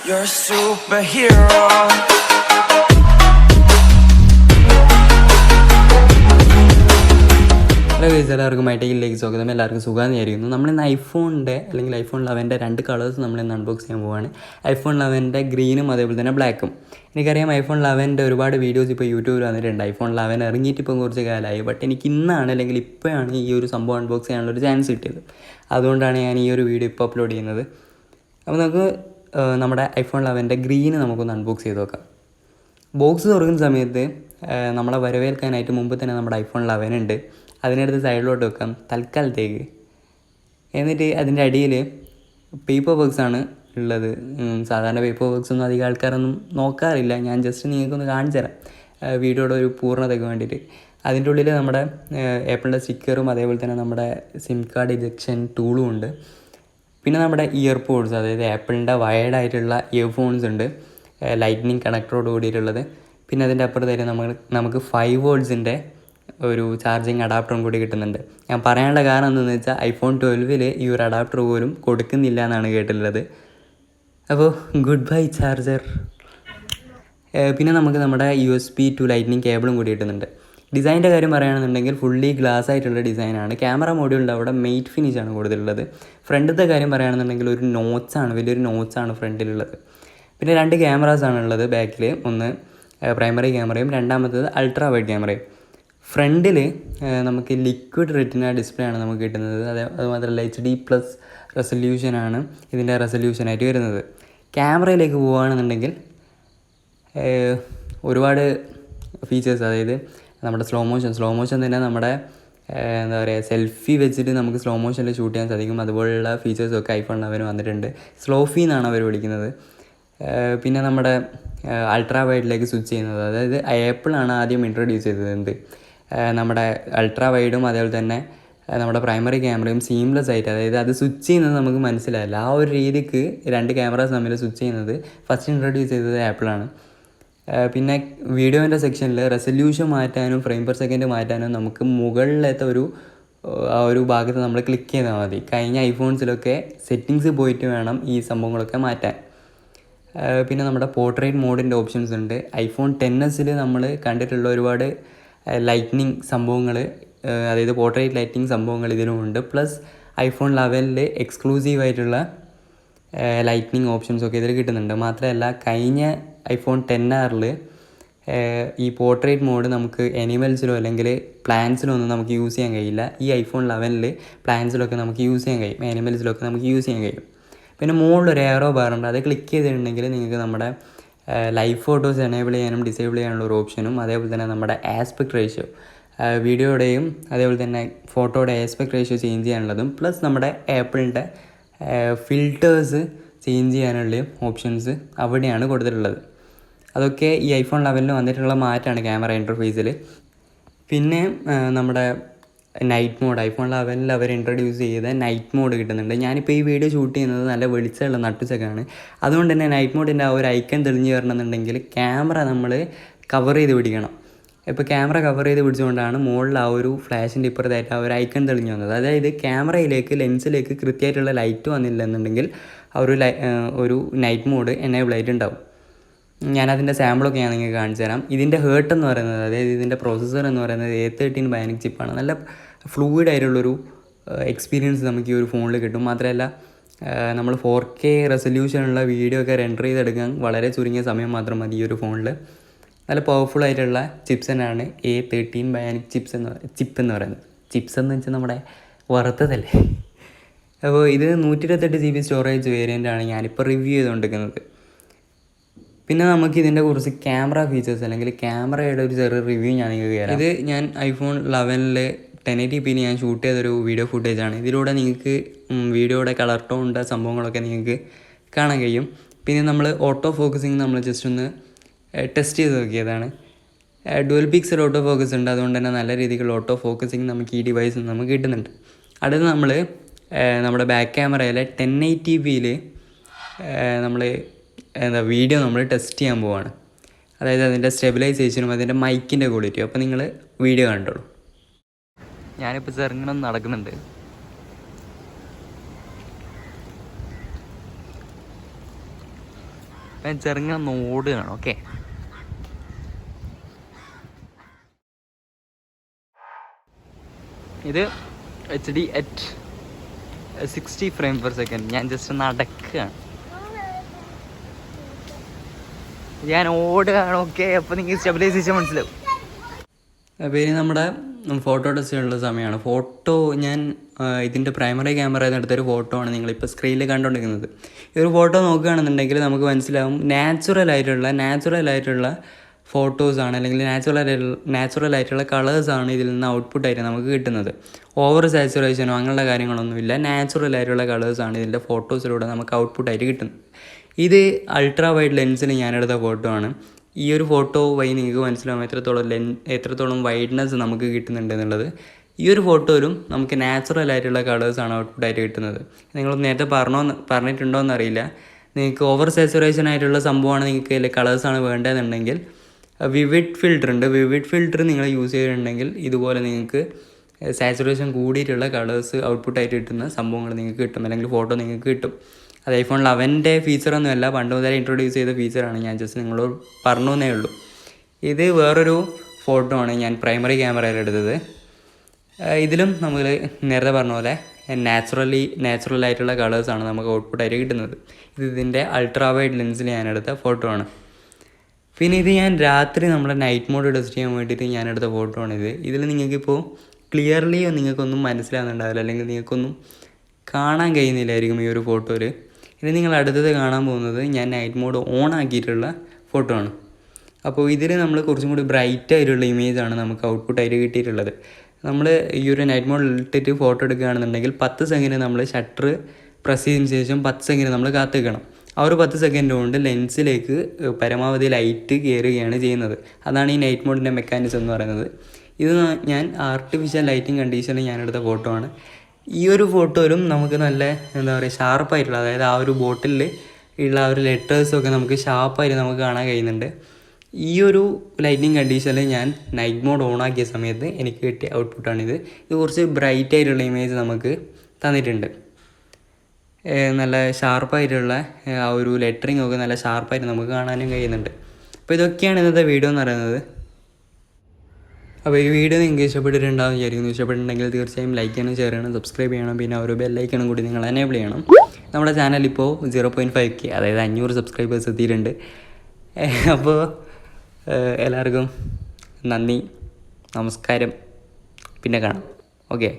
You're a superhero. Hello guys, എല്ലാവർക്കും ഐടിയിലേക്ക് സ്വാഗതം. എല്ലാവർക്കും സുഖമാണെന്ന് വിചാരിക്കുന്നു. നമ്മളിന്ന് ഐഫോണിൻ്റെ അല്ലെങ്കിൽ ഐഫോൺ 11 രണ്ട് കളേഴ്സ് നമ്മളിന്ന് അൺബോക്സ് ചെയ്യാൻ പോവുകയാണ്. ഐഫോൺ 11 ഗ്രീനും അതേപോലെ തന്നെ ബ്ലാക്കും. എനിക്കറിയാം ഐഫോൺ 11 ഒരുപാട് വീഡിയോസ് ഇപ്പോൾ യൂട്യൂബിൽ വന്നിട്ടുണ്ട്. ഐഫോൺ 11 ഇറങ്ങിയിട്ട് ഇപ്പം കുറച്ച് കാലമായി. ബട്ട് എനിക്ക് ഇന്നാണ് അല്ലെങ്കിൽ ഇപ്പോഴാണ് ഈ ഒരു സംഭവം അൺബോക്സ് ചെയ്യാനുള്ളൊരു ചാൻസ് കിട്ടിയത്. അതുകൊണ്ടാണ് ഞാൻ ഈ ഒരു വീഡിയോ ഇപ്പോൾ അപ്ലോഡ് ചെയ്യുന്നത്. അപ്പോൾ നമുക്ക് നമ്മുടെ ഐഫോൺ 11 ഗ്രീന് നമുക്കൊന്ന് അൺബോക്സ് ചെയ്ത് നോക്കാം. ബോക്സ് തുറക്കുന്ന സമയത്ത് നമ്മളെ വരവേൽക്കാനായിട്ട് മുമ്പ് തന്നെ നമ്മുടെ ഐഫോൺ 11 ഉണ്ട്. അതിനടുത്ത് സൈഡിലോട്ട് വെക്കാം തൽക്കാലത്തേക്ക്. എന്നിട്ട് അതിൻ്റെ അടിയിൽ പേപ്പർ വർക്ക്സാണ് ഉള്ളത്. സാധാരണ പേപ്പർ വർക്ക്സ് ഒന്നും അധികം ആൾക്കാരൊന്നും നോക്കാറില്ല. ഞാൻ ജസ്റ്റ് നിങ്ങൾക്കൊന്ന് കാണിച്ചു തരാം വീഡിയോയുടെ ഒരു പൂർണ്ണതയ്ക്ക് വേണ്ടിയിട്ട്. അതിൻ്റെ ഉള്ളിൽ നമ്മുടെ ആപ്പിളിൻ്റെ സ്റ്റിക്കറും അതേപോലെ തന്നെ നമ്മുടെ സിം കാർഡ് ഇജക്ഷൻ ടൂളും ഉണ്ട്. പിന്നെ നമ്മുടെ ഇയർപോഡ്സ്, അതായത് ആപ്പിളിൻ്റെ വയർഡായിട്ടുള്ള ഇയർഫോൺസ് ഉണ്ട്, ലൈറ്റ്നിങ് കണക്ടറോട് കൂടിയിട്ടുള്ളത്. പിന്നെ അതിൻ്റെ അപ്പുറത്തായിട്ട് നമുക്ക് 5 വോൾട്സിൻ്റെ ഒരു ചാർജിങ് അഡാപ്റ്ററും കൂടി കിട്ടുന്നുണ്ട്. ഞാൻ പറയാനുള്ള കാരണം എന്താണെന്ന് വെച്ചാൽ ഐഫോൺ 12 ഈ ഒരു അഡാപ്റ്റർ പോലും കൊടുക്കുന്നില്ല എന്നാണ് കേട്ടിട്ടുള്ളത്. അപ്പോൾ ഗുഡ് ബൈ ചാർജർ. പിന്നെ നമുക്ക് നമ്മുടെ USB ടു ലൈറ്റ്നിങ് കേബിളും കൂടി കിട്ടുന്നുണ്ട്. ഡിസൈൻ്റെ കാര്യം പറയുകയാണെന്നുണ്ടെങ്കിൽ ഫുള്ളി ഗ്ലാസ് ആയിട്ടുള്ള ഡിസൈനാണ്. ക്യാമറ മോഡ്യൂളിൻ്റെ അവിടെ മെയ്റ്റ് ഫിനിഷാണ് കൊടുത്തിട്ടുള്ളത്. ഫ്രണ്ടിലത്തെ കാര്യം പറയുകയാണെന്നുണ്ടെങ്കിൽ ഒരു നോച്ചാണ്, വലിയൊരു നോച്ചാണ് ഫ്രണ്ടിലുള്ളത്. പിന്നെ 2 ക്യാമറാസാണ് ഉള്ളത് ബാക്കിൽ. ഒന്ന് പ്രൈമറി ക്യാമറയും രണ്ടാമത്തേത് അൾട്രാ വൈഡ് ക്യാമറയും. ഫ്രണ്ടിൽ നമുക്ക് ലിക്വിഡ് റെറ്റിന ഡിസ്പ്ലേ ആണ് നമുക്ക് കിട്ടുന്നത്. അതുമാത്രമല്ല HD+ റെസൊല്യൂഷനാണ് ഇതിൻ്റെ റെസൊല്യൂഷനായിട്ട് വരുന്നത്. ക്യാമറയിലേക്ക് പോവുകയാണെന്നുണ്ടെങ്കിൽ ഒരുപാട് ഫീച്ചേഴ്സ്, അതായത് നമ്മുടെ സ്ലോ മോഷൻ തന്നെ നമ്മുടെ എന്താ പറയുക, സെൽഫി വെച്ചിട്ട് നമുക്ക് സ്ലോ മോഷനിൽ ഷൂട്ട് ചെയ്യാൻ സാധിക്കും. അതുപോലുള്ള ഫീച്ചേഴ്സൊക്കെ ഐഫോൺ 11 വന്നിട്ടുണ്ട്. സ്ലോഫി എന്നാണ് അവർ വിളിക്കുന്നത്. പിന്നെ നമ്മുടെ അൾട്രാ വൈഡിലേക്ക് സ്വിച്ച് ചെയ്യുന്നത്, അതായത് ആപ്പിളാണ് ആദ്യം ഇൻട്രൊഡ്യൂസ് ചെയ്തത്. നമ്മുടെ അൾട്രാ വൈഡും അതേപോലെ തന്നെ നമ്മുടെ പ്രൈമറി ക്യാമറയും സീംലെസ് ആയിട്ട്, അതായത് അത് സ്വിച്ച് ചെയ്യുന്നത് നമുക്ക് മനസ്സിലായില്ല. ആ ഒരു രീതിക്ക് 2 ക്യാമറാസ് തമ്മിൽ സ്വിച്ച് ചെയ്യുന്നത് ഫസ്റ്റ് ഇൻട്രൊഡ്യൂസ് ചെയ്തത് ആപ്പിളാണ്. പിന്നെ വീഡിയോൻ്റെ സെക്ഷനിൽ റെസൊല്യൂഷൻ മാറ്റാനും ഫ്രെയിം പെർ സെക്കൻഡ് മാറ്റാനും നമുക്ക് മുകളിലത്തെ ആ ഒരു ഭാഗത്ത് നമ്മൾ ക്ലിക്ക് ചെയ്താൽ മതി. കഴിഞ്ഞ ഐഫോൺസിലൊക്കെ സെറ്റിങ്സ് പോയിട്ട് വേണം ഈ സംഭവങ്ങളൊക്കെ മാറ്റാൻ. പിന്നെ നമ്മുടെ പോർട്രേറ്റ് മോഡിൻ്റെ ഓപ്ഷൻസ് ഉണ്ട്. ഐഫോൺ 10s നമ്മൾ കണ്ടിട്ടുള്ള ഒരുപാട് ലൈറ്റ്നിങ് സംഭവങ്ങൾ, അതായത് പോർട്രേറ്റ് ലൈറ്റിംഗ് സംഭവങ്ങൾ ഇതിനുമുണ്ട്. പ്ലസ് ഐഫോൺ 11 എക്സ്ക്ലൂസീവായിട്ടുള്ള ലൈറ്റ്നിങ് ഓപ്ഷൻസൊക്കെ ഇതിൽ കിട്ടുന്നുണ്ട്. മാത്രമല്ല കഴിഞ്ഞ ഐഫോൺ 10R ഈ പോർട്രേറ്റ് മോഡ് നമുക്ക് എനിമൽസിലോ അല്ലെങ്കിൽ പ്ലാന്റ്സിലോ ഒന്നും നമുക്ക് യൂസ് ചെയ്യാൻ കഴിയില്ല. ഈ ഐഫോൺ 11 പ്ലാന്റ്സിലൊക്കെ നമുക്ക് യൂസ് ചെയ്യാൻ കഴിയും, എനിമൽസിലൊക്കെ നമുക്ക് യൂസ് ചെയ്യാൻ കഴിയും. പിന്നെ മുകളിലൊരു ഏറോ ബാർ ഉണ്ട്. അത് ക്ലിക്ക് ചെയ്തിട്ടുണ്ടെങ്കിൽ നിങ്ങൾക്ക് നമ്മുടെ ലൈവ് ഫോട്ടോസ് എനേബിൾ ചെയ്യാനും ഡിസേബിൾ ചെയ്യാനുള്ള ഒരു ഓപ്ഷനും, അതേപോലെ തന്നെ നമ്മുടെ ആസ്പെക്ട് റേഷ്യോ, വീഡിയോയുടെയും അതേപോലെ തന്നെ ഫോട്ടോയുടെ ആസ്പെക്ട് റേഷ്യോ ചേഞ്ച് ചെയ്യാനുള്ളതും, പ്ലസ് നമ്മുടെ ആപ്പിളിൻ്റെ ഫിൽറ്റേഴ്സ് ചേഞ്ച് ചെയ്യാനുള്ള ഓപ്ഷൻസ് അവിടെയാണ് കൊടുത്തിട്ടുള്ളത്. അതൊക്കെ ഈ ഐഫോൺ 11 വന്നിട്ടുള്ള മാറ്റമാണ് ക്യാമറ ഇൻ്റർഫേസിൽ. പിന്നെ നമ്മുടെ നൈറ്റ് മോഡ്, ഐഫോൺ 11 അവർ ഇൻട്രൊഡ്യൂസ് ചെയ്ത നൈറ്റ് മോഡ് കിട്ടുന്നുണ്ട്. ഞാനിപ്പോൾ ഈ വീഡിയോ ഷൂട്ട് ചെയ്യുന്നത് നല്ല വെളിച്ചമുള്ള നട്ടുച്ചക്കാണ്. അതുകൊണ്ട് തന്നെ നൈറ്റ് മോഡിൻ്റെ ആ ഒരു ഐക്കൺ തെളിഞ്ഞ് വരണമെന്നുണ്ടെങ്കിൽ ക്യാമറ നമ്മൾ കവർ ചെയ്ത് പിടിക്കണം. ഇപ്പോൾ ക്യാമറ കവർ ചെയ്ത് പിടിച്ചുകൊണ്ടാണ് മുകളിൽ ആ ഒരു ഫ്ലാഷിൻ്റെ ഇപ്പുറത്തായിട്ട് ആ ഒരു ഐക്കൺ തെളിഞ്ഞ് വന്നത്. അതായത് ക്യാമറയിലേക്ക് ലെൻസിലേക്ക് കൃത്യമായിട്ടുള്ള ലൈറ്റ് വന്നില്ല എന്നുണ്ടെങ്കിൽ ആ ഒരു നൈറ്റ് മോഡ് എനേബിൾ ആയിട്ടുണ്ടാവും. ഞാനതിൻ്റെ സാമ്പിളൊക്കെ ഞാൻ നിങ്ങൾക്ക് കാണിച്ചു തരാം. ഇതിൻ്റെ ഹേർട്ട് എന്ന് പറയുന്നത്, അതായത് ഇതിൻ്റെ പ്രോസസ്സർ എന്ന് പറയുന്നത് A13 ബയോണിക് ചിപ്പാണ്. നല്ല ഫ്ലൂയിഡ് ആയിട്ടുള്ളൊരു എക്സ്പീരിയൻസ് നമുക്ക് ഈ ഒരു ഫോണിൽ കിട്ടും. മാത്രമല്ല നമ്മൾ 4K റെസൊല്യൂഷനുള്ള വീഡിയോ ഒക്കെ റെൻഡർ ചെയ്തെടുക്കാൻ വളരെ ചുരുങ്ങിയ സമയം മാത്രം മതി ഈ ഒരു ഫോണിൽ. നല്ല പവർഫുൾ ആയിട്ടുള്ള ചിപ്സ് തന്നെയാണ് A13 ബയോണിക് ചിപ്പ് എന്ന് പറയുന്നത്. ചിപ്സ് എന്ന് വെച്ചാൽ നമ്മുടെ വറുത്തതല്ലേ. അപ്പോൾ ഇത് 128 GB സ്റ്റോറേജ് വേരിയൻ്റാണ് ഞാനിപ്പോൾ റിവ്യൂ ചെയ്തുകൊണ്ടിരിക്കുന്നത്. പിന്നെ നമുക്ക് ഇതിൻ്റെ കുറച്ച് ക്യാമറ ഫീച്ചേഴ്സ് അല്ലെങ്കിൽ ക്യാമറയുടെ ഒരു ചെറിയ റിവ്യൂ ഞാൻ നിങ്ങൾക്ക് തരാം. ഇത് ഞാൻ ഐഫോൺ 11 1080p ഞാൻ ഷൂട്ട് ചെയ്തൊരു വീഡിയോ ഫുട്ടേജാണ്. ഇതിലൂടെ നിങ്ങൾക്ക് വീഡിയോയുടെ കളർ ടോണിൻ്റെ സംഭവങ്ങളൊക്കെ നിങ്ങൾക്ക് കാണാൻ കഴിയും. പിന്നെ നമ്മൾ ഓട്ടോ ഫോക്കസിങ് നമ്മൾ ജസ്റ്റ് ഒന്ന് ടെസ്റ്റ് ചെയ്ത് നോക്കിയതാണ്. ഡുവൽ പിക്സൽ ഓട്ടോ ഫോക്കസ് ഉണ്ട്. അതുകൊണ്ട് തന്നെ നല്ല രീതിക്കുള്ള ഓട്ടോ ഫോക്കസിങ് നമുക്ക് ഈ ഡിവൈസിൽ നിന്ന് നമുക്ക് കിട്ടുന്നുണ്ട്. അടുത്ത് നമ്മൾ നമ്മുടെ ബാക്ക് ക്യാമറയിലെ 1080p നമ്മൾ വീഡിയോ നമ്മൾ ടെസ്റ്റ് ചെയ്യാൻ പോവാണ്. അതായത് അതിൻ്റെ സ്റ്റെബിലൈസേഷനും അതിൻ്റെ മൈക്കിൻ്റെ ക്വാളിറ്റിയും. അപ്പോൾ നിങ്ങൾ വീഡിയോ കണ്ടോളൂ. ഞാനിപ്പോൾ ചെറുങ്ങനെ നടക്കുന്നുണ്ട്. ഞാൻ ചെറുങ്ങനെ ഓടുകയാണ്. ഓക്കെ, ഇത് HD at 60 frames/second. ഞാൻ ജസ്റ്റ് നടക്കുകയാണ്, ഞാൻ ഓടുകയാണ്. ഓക്കെ, അപ്പോൾ നിങ്ങൾക്ക് സ്റ്റെബിലൈസേഷൻ മനസ്സിലാവും. അപ്പോൾ ഇനി നമ്മുടെ ഫോട്ടോ ടെസ്റ്റ് ചെയ്യാനുള്ള സമയമാണ്. ഫോട്ടോ ഞാൻ ഇതിൻ്റെ പ്രൈമറി ക്യാമറയിൽ നിന്ന് എടുത്തൊരു ഫോട്ടോ ആണ് നിങ്ങളിപ്പോൾ സ്ക്രീനിൽ കണ്ടുകൊണ്ടിരിക്കുന്നത്. ഈ ഒരു ഫോട്ടോ നോക്കുകയാണെന്നുണ്ടെങ്കിൽ നമുക്ക് മനസ്സിലാവും നാച്ചുറൽ ആയിട്ടുള്ള ഫോട്ടോസാണ്, അല്ലെങ്കിൽ നാച്ചുറൽ ആയിട്ടുള്ള കളേഴ്സാണ് ഇതിൽ നിന്ന് ഔട്ട്പുട്ടായിട്ട് നമുക്ക് കിട്ടുന്നത്. ഓവർ സാച്ചുറേഷനോ അങ്ങനെയുള്ള കാര്യങ്ങളൊന്നുമില്ല. നാച്ചുറൽ ആയിട്ടുള്ള കളേഴ്സാണ് ഇതിൻ്റെ ഫോട്ടോസിലൂടെ നമുക്ക് ഔട്ട്പുട്ടായിട്ട് കിട്ടുന്നത്. ഇത് അൾട്രാ വൈഡ് ലെൻസിൽ ഞാനെടുത്ത ഫോട്ടോ ആണ്. ഈ ഒരു ഫോട്ടോ വഴി നിങ്ങൾക്ക് മനസ്സിലാവും എത്രത്തോളം വൈഡ്നെസ് നമുക്ക് കിട്ടുന്നുണ്ട് എന്നുള്ളത്. ഈ ഒരു ഫോട്ടോയിലും നമുക്ക് നാച്ചുറൽ ആയിട്ടുള്ള കളേഴ്സാണ് ഔട്ട്പുട്ടായിട്ട് കിട്ടുന്നത്. നിങ്ങൾ നേരത്തെ പറഞ്ഞിട്ടുണ്ടോ എന്നറിയില്ല. നിങ്ങൾക്ക് ഓവർ സാച്ചുറേഷൻ ആയിട്ടുള്ള സംഭവമാണ്, നിങ്ങൾക്ക് കളേഴ്സാണ് വേണ്ടതെന്നുണ്ടെങ്കിൽ വിവിഡ് ഫിൽറ്റർ ഉണ്ട്. വിവിഡ് ഫിൽറ്റർ നിങ്ങൾ യൂസ് ചെയ്തിട്ടുണ്ടെങ്കിൽ ഇതുപോലെ നിങ്ങൾക്ക് സാച്ചുറേഷൻ കൂടിയിട്ടുള്ള കളേഴ്സ് ഔട്ട്പുട്ടായിട്ട് കിട്ടുന്ന സംഭവങ്ങൾ നിങ്ങൾക്ക് കിട്ടും, അല്ലെങ്കിൽ ഫോട്ടോ നിങ്ങൾക്ക് കിട്ടും. അത് iPhone 11 ഫീച്ചറൊന്നുമല്ല, പണ്ട് മുതലേ ഇൻട്രൊഡ്യൂസ് ചെയ്ത ഫീച്ചറാണ്. ഞാൻ ജസ്റ്റ് നിങ്ങളോട് പറഞ്ഞേ ഉള്ളൂ. ഇത് വേറൊരു ഫോട്ടോ ആണ് ഞാൻ പ്രൈമറി ക്യാമറയിൽ എടുത്തത്. ഇതിലും നമ്മൾ നേരത്തെ പറഞ്ഞ പോലെ നാച്ചുറൽ ആയിട്ടുള്ള കളേഴ്സാണ് നമുക്ക് ഔട്ട്പുട്ടായിട്ട് കിട്ടുന്നത്. ഇതിൻ്റെ അൾട്രാ വൈഡ് ലെൻസിൽ ഞാനെടുത്ത ഫോട്ടോ ആണ്. പിന്നെ ഇത് ഞാൻ രാത്രി നമ്മുടെ നൈറ്റ് മോഡ് ടെസ്റ്റ് ചെയ്യാൻ വേണ്ടിയിട്ട് ഞാനെടുത്ത ഫോട്ടോ ആണിത്. ഇതിൽ നിങ്ങൾക്കിപ്പോൾ ക്ലിയർലി നിങ്ങൾക്കൊന്നും മനസ്സിലാകുന്നുണ്ടാവില്ല, അല്ലെങ്കിൽ നിങ്ങൾക്കൊന്നും കാണാൻ കഴിയുന്നില്ലായിരിക്കും ഈ ഒരു ഫോട്ടോയിൽ. ഇനി നിങ്ങൾ അടുത്തത് കാണാൻ പോകുന്നത് ഞാൻ നൈറ്റ് മോഡ് ഓൺ ആക്കിയിട്ടുള്ള ഫോട്ടോ ആണ്. അപ്പോൾ ഇതിൽ നമ്മൾ കുറച്ചും കൂടി ബ്രൈറ്റ് ആയിട്ടുള്ള ഇമേജാണ് നമുക്ക് ഔട്ട്പുട്ടായിട്ട് കിട്ടിയിട്ടുള്ളത്. നമ്മൾ ഈ ഒരു നൈറ്റ് മോഡ് ഇട്ടിട്ട് ഫോട്ടോ എടുക്കുകയാണെന്നുണ്ടെങ്കിൽ 10 സെക്കൻഡ് നമ്മൾ ഷട്ടർ പ്രസ് ചെയ്തതിന് ശേഷം 10 സെക്കൻഡ് നമ്മൾ കാത്തിക്കണം. ആ ഒരു 10 സെക്കൻഡ് കൊണ്ട് ലെൻസിലേക്ക് പരമാവധി ലൈറ്റ് കയറുകയാണ് ചെയ്യുന്നത്. അതാണ് ഈ നൈറ്റ് മോഡിൻ്റെ മെക്കാനിസം എന്ന് പറയുന്നത്. ഇത് ഞാൻ ആർട്ടിഫിഷ്യൽ ലൈറ്റിംഗ് കണ്ടീഷനിൽ ഞാനെടുത്ത ഫോട്ടോ ആണ്. ഈ ഒരു ഫോട്ടോയിലും നമുക്ക് നല്ല ഷാർപ്പായിട്ടുള്ള, അതായത് ആ ഒരു ബോട്ടിലിൽ ഉള്ള ആ ഒരു ലെറ്റേഴ്സൊക്കെ നമുക്ക് ഷാർപ്പായിട്ട് നമുക്ക് കാണാൻ കഴിയുന്നുണ്ട്. ഈ ഒരു ലൈറ്റിംഗ് കണ്ടീഷനിൽ ഞാൻ നൈറ്റ് മോഡ് ഓൺ ആക്കിയ സമയത്ത് എനിക്ക് കിട്ടിയ ഔട്ട്പുട്ടാണിത്. ഇത് കുറച്ച് ബ്രൈറ്റ് ആയിട്ടുള്ള ഇമേജ് നമുക്ക് തന്നിട്ടുണ്ട്. നല്ല ഷാർപ്പായിട്ടുള്ള ആ ഒരു ലെറ്ററിങ് ഒക്കെ നല്ല ഷാർപ്പായിട്ട് നമുക്ക് കാണാനും കഴിയുന്നുണ്ട്. അപ്പോൾ ഇതൊക്കെയാണ് ഇന്നത്തെ വീഡിയോ എന്ന് പറയുന്നത്. അപ്പോൾ ഈ വീഡിയോ നിങ്ങൾക്ക് ഇഷ്ടപ്പെട്ടിട്ടുണ്ടാവും വിചാരിക്കുന്നു. ഇഷ്ടപ്പെട്ടിട്ടുണ്ടെങ്കിൽ തീർച്ചയായും ലൈക്ക് ചെയ്യണം, ഷെയർ ചെയ്യണം, സബ്സ്ക്രൈബ് ചെയ്യണം. പിന്നെ ഒരു ബെല്ലൈക്കണം കൂടി നിങ്ങൾ എനേബിൾ ചെയ്യണം. നമ്മുടെ ചാനൽ ഇപ്പോൾ 0.5K, അതായത് 500 സബ്സ്ക്രൈബേഴ്സ് എത്തിയിട്ടുണ്ട്. അപ്പോൾ എല്ലാവർക്കും നന്ദി, നമസ്കാരം, പിന്നെ കാണാം. ഓക്കെ.